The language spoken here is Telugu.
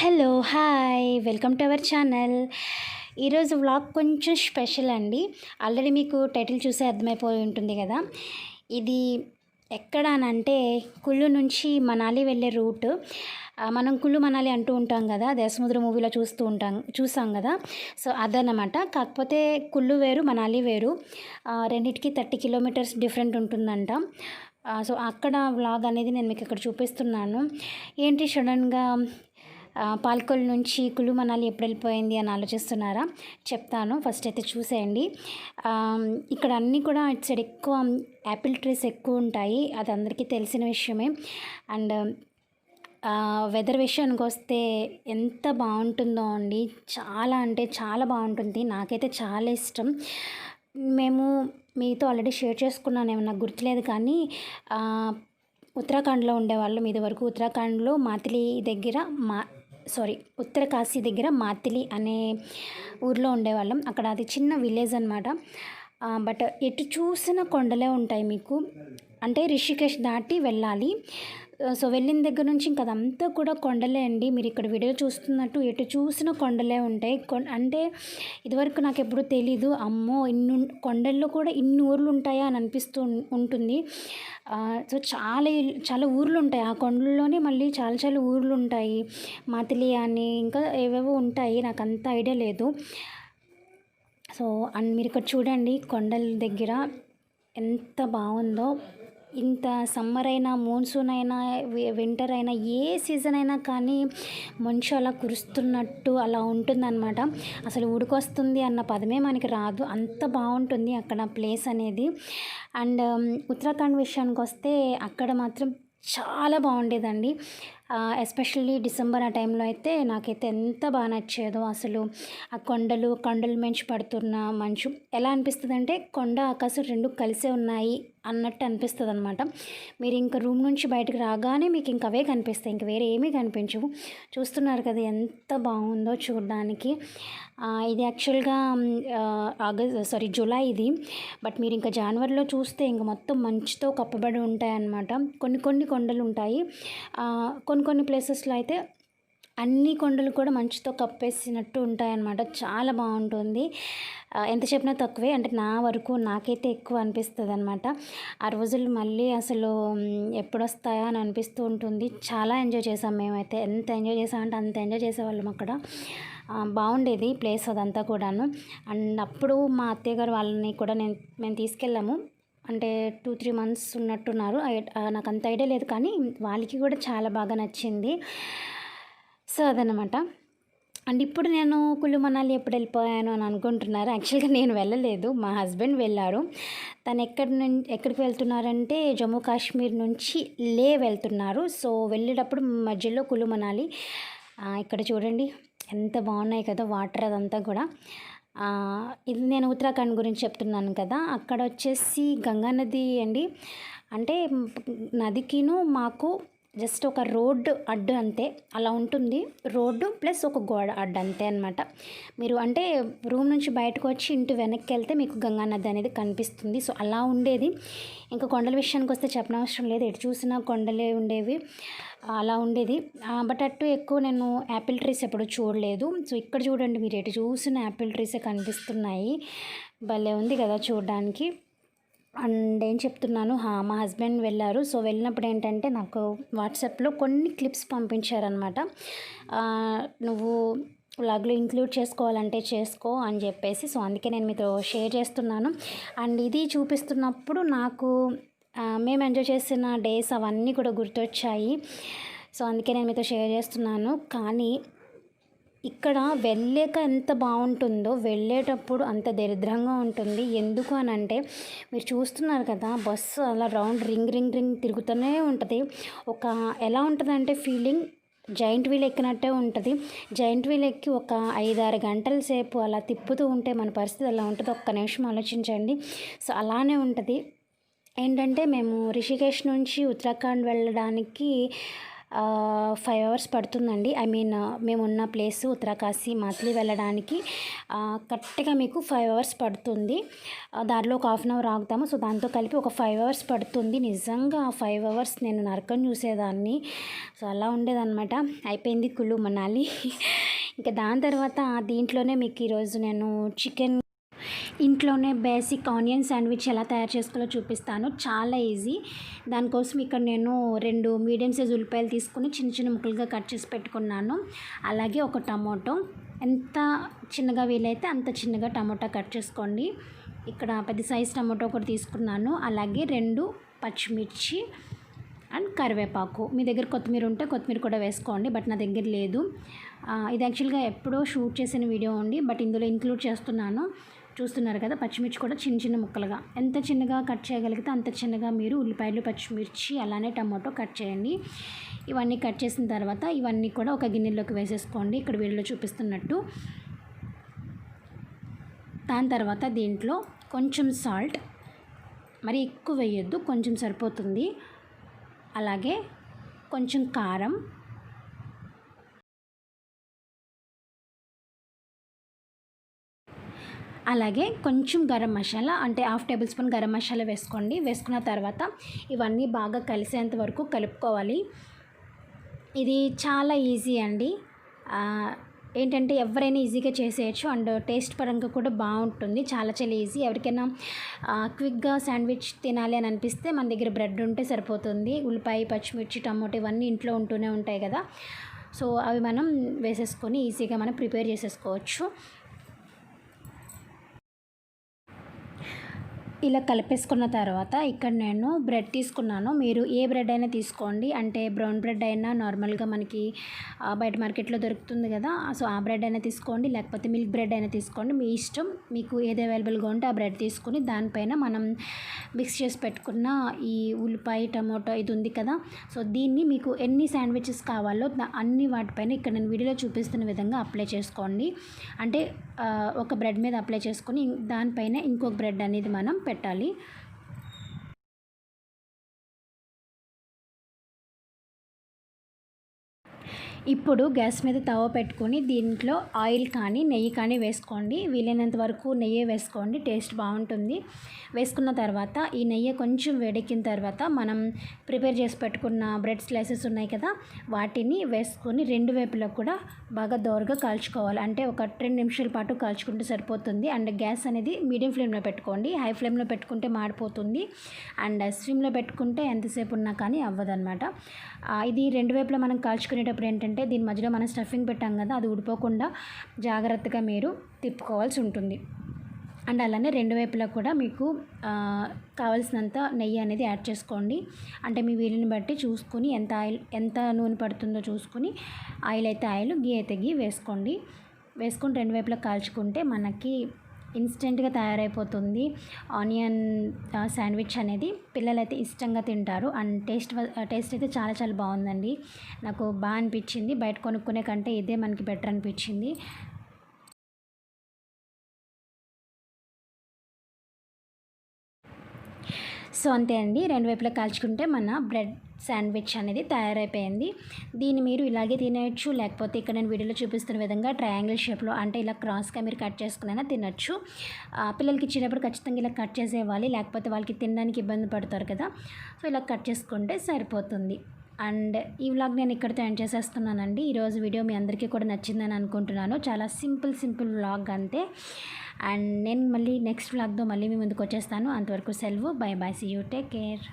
Hello hi welcome to our channel. ఈరోజు వ్లాగ్ కొంచెం స్పెషల్ అండి. ఆల్రెడీ మీకు టైటిల్ చూసే అర్థమైపోయి ఉంటుంది కదా. ఇది ఎక్కడ అనంటే కుల్లు నుంచి మనాలి వెళ్ళే రూట్. మనం కుల్లు మనాలి అంటూ ఉంటాం కదా, దేశముద్ర మూవీలో చూసాం కదా. సో అదన్నమాట. కాకపోతే కుల్లు వేరు, మనాలి వేరు. రెండింటికి 30 కిలోమీటర్స్ డిఫరెంట్ ఉంటుందంట. సో అక్కడ వ్లాగ్ అనేది నేను మీకు ఇక్కడ చూపిస్తున్నాను. ఏంటి సడన్గా పాల్కొల్ నుంచి కులు మనాలి ఎప్పుడు వెళ్ళిపోయింది అని ఆలోచిస్తున్నారా? చెప్తాను. ఫస్ట్ అయితే చూసేయండి. ఇక్కడ అన్నీ కూడా ఇటు సైడ్ ఎక్కువ యాపిల్ ట్రీస్ ఎక్కువ ఉంటాయి, అది అందరికీ తెలిసిన విషయమే. అండ్ వెదర్ విషయానికి వస్తే ఎంత బాగుంటుందో అండి, చాలా అంటే చాలా బాగుంటుంది. నాకైతే చాలా ఇష్టం. మేము మీతో ఆల్రెడీ షేర్ చేసుకున్నాను, ఏమన్నా గుర్తులేదు కానీ ఉత్తరాఖండ్లో ఉండేవాళ్ళం. ఇది వరకు ఉత్తరాఖండ్లో మాతిలి దగ్గర ఉత్తరకాశీ దగ్గర మాతిలి అనే ఊర్లో ఉండేవాళ్ళం. అక్కడ అది చిన్న విలేజ్ అనమాట. బట్ ఎటు చూసిన కొండలే ఉంటాయి మీకు. అంటే రిషికేష్ దాటి వెళ్ళాలి. సో వెళ్ళిన దగ్గర నుంచి ఇంకా అదంతా కూడా కొండలే అండి. మీరు ఇక్కడ వీడియో చూస్తున్నట్టు ఎటు చూసిన కొండలే ఉంటాయి. అంటే ఇదివరకు నాకు ఎప్పుడు తెలీదు, అమ్మో కొండల్లో కూడా ఇన్ని ఊర్లు ఉంటాయా అని అనిపిస్తూ ఉంటుంది. సో చాలా చాలా ఊర్లు ఉంటాయి ఆ కొండల్లోనే, మళ్ళీ చాలా చాలా ఊర్లు ఉంటాయి. మాతిలి అని ఇంకా ఏవేవో ఉంటాయి, నాకు అంత ఐడియా లేదు. సో అండ్ మీరు ఇక్కడ చూడండి, కొండల దగ్గర ఎంత బాగుందో. ఇంత సమ్మర్ అయినా, మాన్సూన్ అయినా, వింటర్ అయినా, ఏ సీజన్ అయినా కానీ మంచు అలా కురుస్తున్నట్టు అలా ఉంటుందన్నమాట. అసలు ఉడికొస్తుంది అన్న పదమే మనకి రాదు, అంత బాగుంటుంది అక్కడ ప్లేస్ అనేది. అండ్ ఉత్తరాఖండ్ విషయానికి వస్తే అక్కడ మాత్రం చాలా బాగుండేదండి. ఎస్పెషల్లీ డిసెంబర్ ఆ టైంలో అయితే నాకైతే ఎంత బాగా నచ్చేదో. అసలు ఆ కొండలు మంచు పడుతున్న మంచు ఎలా అనిపిస్తుంది అంటే కొండ ఆకాశం రెండు కలిసే ఉన్నాయి అన్నట్టు అనిపిస్తుంది అనమాట. మీరు ఇంకా రూమ్ నుంచి బయటకు రాగానే మీకు ఇంక అవే కనిపిస్తాయి, ఇంక వేరే ఏమీ కనిపించవు. చూస్తున్నారు కదా ఎంత బాగుందో చూడడానికి. ఇది యాక్చువల్గా జూలై ఇది. బట్ మీరు ఇంకా జనవరిలో చూస్తే ఇంక మొత్తం మంచుతో కప్పబడి ఉంటాయన్నమాట. కొన్ని కొండలు ఉంటాయి, కొన్ని ప్లేసెస్లో అయితే అన్ని కొండలు కూడా మంచుతో కప్పేసినట్టు ఉంటాయన్నమాట. చాలా బాగుంటుంది. ఎంత చెప్పినా తక్కువే, అంటే నా వరకు నాకైతే ఎక్కువ అనిపిస్తుంది అనమాట. ఆ రోజులు మళ్ళీ అసలు ఎప్పుడు వస్తాయా అని అనిపిస్తూ ఉంటుంది. చాలా ఎంజాయ్ చేసాం మేమైతే. ఎంత ఎంజాయ్ చేసామంటే అంత ఎంజాయ్ చేసేవాళ్ళం అక్కడ. బాగుండేది ప్లేస్ అదంతా కూడాను. అండ్ అప్పుడు మా అత్తయ్య గారు వాళ్ళని కూడా మేము తీసుకెళ్ళాము. అంటే 2-3 మంత్స్ ఉన్నట్టున్నారు, నాకు అంత ఐడియా లేదు కానీ వాళ్ళకి కూడా చాలా బాగా నచ్చింది. సో అదనమాట. అండ్ ఇప్పుడు నేను కుల్లు మనాలి ఎప్పుడు వెళ్ళిపోయాను అని అనుకుంటున్నారు. యాక్చువల్గా నేను వెళ్ళలేదు, మా హస్బెండ్ వెళ్ళారు. తను ఎక్కడికి వెళ్తున్నారంటే జమ్మూ కాశ్మీర్ నుంచి లే వెళ్తున్నారు. సో వెళ్ళేటప్పుడు మధ్యలో కుల్లు మనాలి. ఇక్కడ చూడండి ఎంత బాగున్నాయి కదా వాటర్ అదంతా కూడా. ఇది నేను ఉత్తరాఖండ్ గురించి చెప్తున్నాను కదా. అక్కడ వచ్చేసి గంగా నది అండి. అంటే నదికిను మాకు జస్ట్ ఒక రోడ్డు అడ్డు అంతే, అలా ఉంటుంది. రోడ్డు ప్లస్ ఒక గోడ అడ్డు అంతే అనమాట. మీరు అంటే రూమ్ నుంచి బయటకు వచ్చి ఇంటి వెనక్కి వెళ్తే మీకు గంగా నది అనేది కనిపిస్తుంది. సో అలా ఉండేది. ఇంకా కొండల విషయానికి వస్తే చెప్పనవసరం లేదు, ఎటు చూసినా కొండలే ఉండేవి, అలా ఉండేది. బట్ అటు ఎక్కువ నేను యాపిల్ ట్రీస్ ఎప్పుడు చూడలేదు. సో ఇక్కడ చూడండి, మీరు ఎటు చూసిన యాపిల్ ట్రీసే కనిపిస్తున్నాయి. భలే ఉంది కదా చూడడానికి. అండ్ ఏం చెప్తున్నాను, మా హస్బెండ్ వెళ్ళారు. సో వెళ్ళినప్పుడు ఏంటంటే నాకు వాట్సాప్లో కొన్ని క్లిప్స్ పంపించారనమాట. నువ్వు వ్లాగ్లో ఇంక్లూడ్ చేసుకోవాలంటే చేసుకో అని చెప్పేసి. సో అందుకే నేను మీతో షేర్ చేస్తున్నాను. అండ్ ఇది చూపిస్తున్నప్పుడు నాకు మేము ఎంజాయ్ చేసిన డేస్ అవన్నీ కూడా గుర్తొచ్చాయి. సో అందుకే నేను మీతో షేర్ చేస్తున్నాను. కానీ ఇక్కడ వెళ్ళాక ఎంత బాగుంటుందో వెళ్ళేటప్పుడు అంత దరిద్రంగా ఉంటుంది. ఎందుకు అని అంటే మీరు చూస్తున్నారు కదా, బస్సు అలా రౌండ్ రింగ్ తిరుగుతూనే ఉంటుంది. ఎలా ఉంటుందంటే ఫీలింగ్ జైంట్ వీల్ ఎక్కినట్టే ఉంటుంది. జైంట్ వీల్ ఎక్కి ఒక 5-6 గంటల సేపు అలా తిప్పుతూ ఉంటే మన పరిస్థితి ఎలా ఉంటుందో ఒక్క నిమిషం ఆలోచించండి. సో అలానే ఉంటుంది. ఏంటంటే మేము రిషికేష్ నుంచి ఉత్తరాఖండ్ వెళ్ళడానికి 5 అవర్స్ పడుతుందండి. ఐ మీన్ మేమున్న ప్లేస్ ఉత్తరకాశీ మాత్లీ వెళ్ళడానికి కరెక్ట్గా మీకు 5 అవర్స్ పడుతుంది. దారిలో ఒక హాఫ్ అన్ అవర్ ఆగుతాము. సో దాంతో కలిపి ఒక 5 అవర్స్ పడుతుంది. నిజంగా 5 అవర్స్ నేను నరకం చూసేదాన్ని. సో అలా ఉండేదన్నమాట. అయిపోయింది కులు మనాలి. ఇంకా దాని తర్వాత దీంట్లోనే మీకు ఈరోజు నేను ఇంట్లోనే బేసిక్ ఆనియన్ శాండ్విచ్ ఎలా తయారు చేసుకోవాలో చూపిస్తాను. చాలా ఈజీ. దానికోసం ఇక్కడ నేను 2 మీడియం సైజ్ ఉల్లిపాయలు తీసుకుని చిన్న చిన్న ముక్కలుగా కట్ చేసి పెట్టుకున్నాను. అలాగే ఒక టమోటో, ఎంత చిన్నగా వీలైతే అంత చిన్నగా టమోటా కట్ చేసుకోండి. ఇక్కడ పెద్ద సైజ్ టమోటో ఒకటి తీసుకున్నాను. అలాగే 2 పచ్చిమిర్చి అండ్ కరివేపాకు. మీ దగ్గర కొత్తిమీర ఉంటే కొత్తిమీర కూడా వేసుకోండి, బట్ నా దగ్గర లేదు. ఇది యాక్చువల్గా ఎప్పుడో షూట్ చేసిన వీడియో ఉంది, బట్ ఇందులో ఇంక్లూడ్ చేస్తున్నాను. చూస్తున్నారు కదా, పచ్చిమిర్చి కూడా చిన్న చిన్న ముక్కలుగా, ఎంత చిన్నగా కట్ చేయగలిగితే అంత చిన్నగా మీరు ఉల్లిపాయలు, పచ్చిమిర్చి అలానే టమాటో కట్ చేయండి. ఇవన్నీ కట్ చేసిన తర్వాత ఇవన్నీ కూడా ఒక గిన్నెలోకి వేసేసుకోండి, ఇక్కడ వీడియోలో చూపిస్తున్నట్టు. దాని తర్వాత దీంట్లో కొంచెం సాల్ట్, మరి ఎక్కువ వేయొద్దు, కొంచెం సరిపోతుంది. అలాగే కొంచెం కారం, అలాగే కొంచెం గరం మసాలా, అంటే 1/2 టేబుల్ స్పూన్ గరం మసాలా వేసుకోండి. వేసుకున్న తర్వాత ఇవన్నీ బాగా కలిసేంత వరకు కలుపుకోవాలి. ఇది చాలా ఈజీ అండి. ఏంటంటే ఎవరైనా ఈజీగా చేసేయచ్చు అండ్ టేస్ట్ పరంగా కూడా బాగుంటుంది. చాలా చాలా ఈజీ. ఎవరికైనా క్విక్గా శాండ్విచ్ తినాలి అని అనిపిస్తే మన దగ్గర బ్రెడ్ ఉంటే సరిపోతుంది. ఉల్లిపాయ, పచ్చిమిర్చి, టమాటో ఇవన్నీ ఇంట్లో ఉంటూనే ఉంటాయి కదా. సో అవి మనం వేసేసుకొని ఈజీగా మనం ప్రిపేర్ చేసేసుకోవచ్చు. ఇలా కలిపేసుకున్న తర్వాత ఇక్కడ నేను బ్రెడ్ తీసుకున్నాను. మీరు ఏ బ్రెడ్ అయినా తీసుకోండి, అంటే బ్రౌన్ బ్రెడ్ అయినా, నార్మల్గా మనకి బయట మార్కెట్లో దొరుకుతుంది కదా, సో ఆ బ్రెడ్ అయినా తీసుకోండి, లేకపోతే మిల్క్ బ్రెడ్ అయినా తీసుకోండి, మీ ఇష్టం. మీకు ఏది అవైలబుల్గా ఉంటే ఆ బ్రెడ్ తీసుకుని దానిపైన మనం మిక్స్ చేసి పెట్టుకున్న ఈ ఉల్లిపాయ, టమాటో ఇది ఉంది కదా, సో దీన్ని మీకు ఎన్ని శాండ్విచెస్ కావాలో అన్ని వాటిపైన ఇక్కడ నేను వీడియోలో చూపిస్తున్న విధంగా అప్లై చేసుకోండి. అంటే ఒక బ్రెడ్ మీద అప్లై చేసుకొని దానిపైన ఇంకొక బ్రెడ్ అనేది మనం పెట్టాలి. ఇప్పుడు గ్యాస్ మీద తవ పెట్టుకొని దీంట్లో ఆయిల్ కానీ నెయ్యి కానీ వేసుకోండి. వీలైనంత వరకు నెయ్యి వేసుకోండి, టేస్ట్ బాగుంటుంది. వేసుకున్న తర్వాత ఈ నెయ్యి కొంచెం వేడెక్కిన తర్వాత మనం ప్రిపేర్ చేసి పెట్టుకున్న బ్రెడ్ స్లైసెస్ ఉన్నాయి కదా, వాటిని వేసుకొని 2 వైపులా కూడా బాగా దోరగా కాల్చుకోవాలి. అంటే ఒక 2 నిమిషాల పాటు కాల్చుకుంటే సరిపోతుంది. అండ్ గ్యాస్ అనేది మీడియం ఫ్లేమ్లో పెట్టుకోండి. హై ఫ్లేమ్లో పెట్టుకుంటే మాడిపోతుంది. అండ్ స్విమ్లో పెట్టుకుంటే ఎంతసేపు ఉన్నా కానీ అవ్వదన్నమాట. ఇది 2 వైపులా మనం కాల్చుకునేటప్పుడు ఏంటంటే దీని మధ్యలో మనం స్టఫింగ్ పెట్టాం కదా, అది ఊడిపోకుండా జాగ్రత్తగా మీరు తిప్పుకోవాల్సి ఉంటుంది. అండ్ అలానే 2 వైపులా కూడా మీకు కావాల్సినంత నెయ్యి అనేది యాడ్ చేసుకోండి. అంటే మీ వీలుని బట్టి చూసుకొని ఎంత నూనె పడుతుందో చూసుకొని ఆయిల్ అయితే ఆయిల్, గీ అయితే గీ వేసుకోండి. వేసుకొని 2 వైపులా కాల్చుకుంటే మనకి ఇన్స్టెంట్గా తయారైపోతుంది ఆనియన్ శాండ్విచ్ అనేది. పిల్లలైతే ఇష్టంగా తింటారు. అండ్ టేస్ట్ అయితే చాలా చాలా బాగుందండి. నాకు బాగా అనిపించింది. బయట కొనుక్కునే కంటే ఇదే మనకి బెటర్ అనిపించింది. సో అంతే అండి, 2 వైపులా కాల్చుకుంటే మన బ్రెడ్ శాండ్విచ్ అనేది తయారైపోయింది. దీన్ని మీరు ఇలాగే తినేయచ్చు, లేకపోతే ఇక్కడ నేను వీడియోలో చూపిస్తున్న విధంగా ట్రయాంగిల్ షేప్లో, అంటే ఇలా క్రాస్గా మీరు కట్ చేసుకునైనా తినచ్చు. పిల్లలకి ఇచ్చేటప్పుడు ఖచ్చితంగా ఇలా కట్ చేసి ఇవ్వాలి, లేకపోతే వాళ్ళకి తినడానికి ఇబ్బంది పడతారు కదా. సో ఇలా కట్ చేసుకుంటే సరిపోతుంది. అండ్ ఈ వ్లాగ్ నేను ఇక్కడితో ఎండ్ చేసేస్తున్నానండి. ఈరోజు వీడియో మీ అందరికీ కూడా నచ్చిందని అనుకుంటున్నాను. చాలా సింపుల్ వ్లాగ్ అంతే. అండ్ నేను మళ్ళీ నెక్స్ట్ వ్లాగ్తో మళ్ళీ మీ ముందుకు వచ్చేస్తాను. అంతవరకు సెలవు. Bye bye, see you, take care.